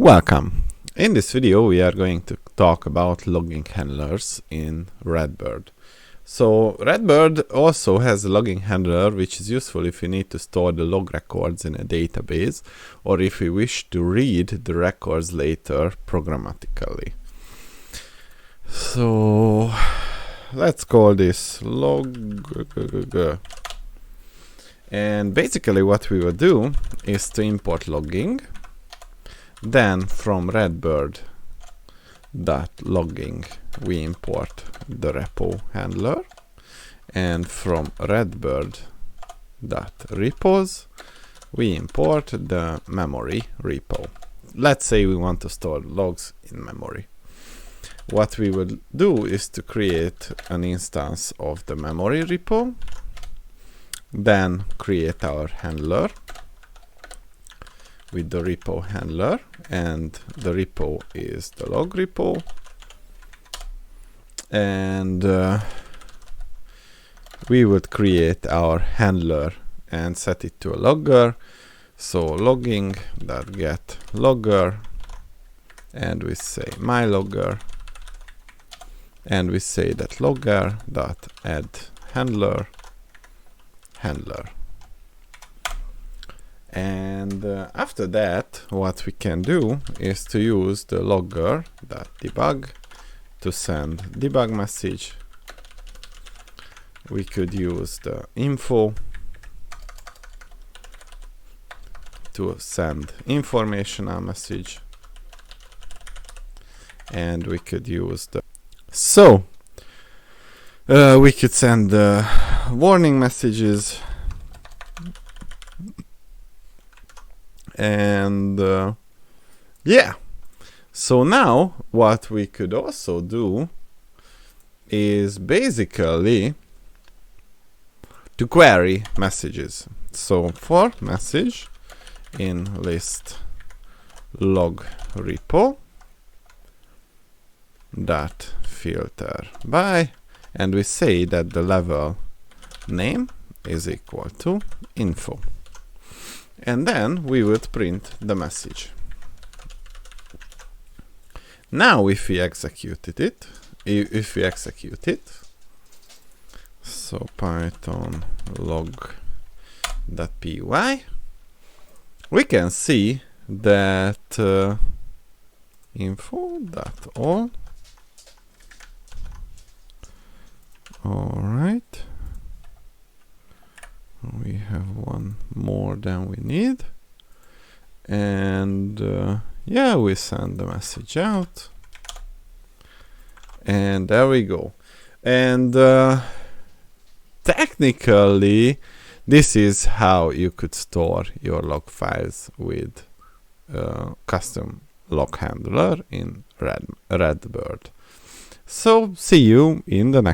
Welcome! In this video we are going to talk about logging handlers in Redbird. So Redbird also has a logging handler which is useful if you need to store the log records in a database or if you wish to read the records later programmatically. So let's call this log. And basically what we will do is to import logging. Then from redbird.logging we import the repo handler, and from redbird.repos we import the memory repo. Let's say we want to store logs in memory. What we will do is to create an instance of the memory repo, then create our handler with the repo handler, and the repo is the log repo, and we would create our handler and set it to a logger. So logging.get logger, and we say my logger, and we say that logger.add handler. And after that, what we can do is to use the logger.debug to send debug message. We could use the info to send informational message, and we could use the we could send warning messages. And yeah, so now what we could also do is basically to query messages. So for message in list log repo dot filter by, and we say that the level name is equal to info. And then we would print the message. Now if we execute it, so python log.py, we can see that info.all. All right. We have one more than we need, and yeah, we send the message out, and there we go. And technically this is how you could store your log files with custom log handler in Redbird. So see you in the next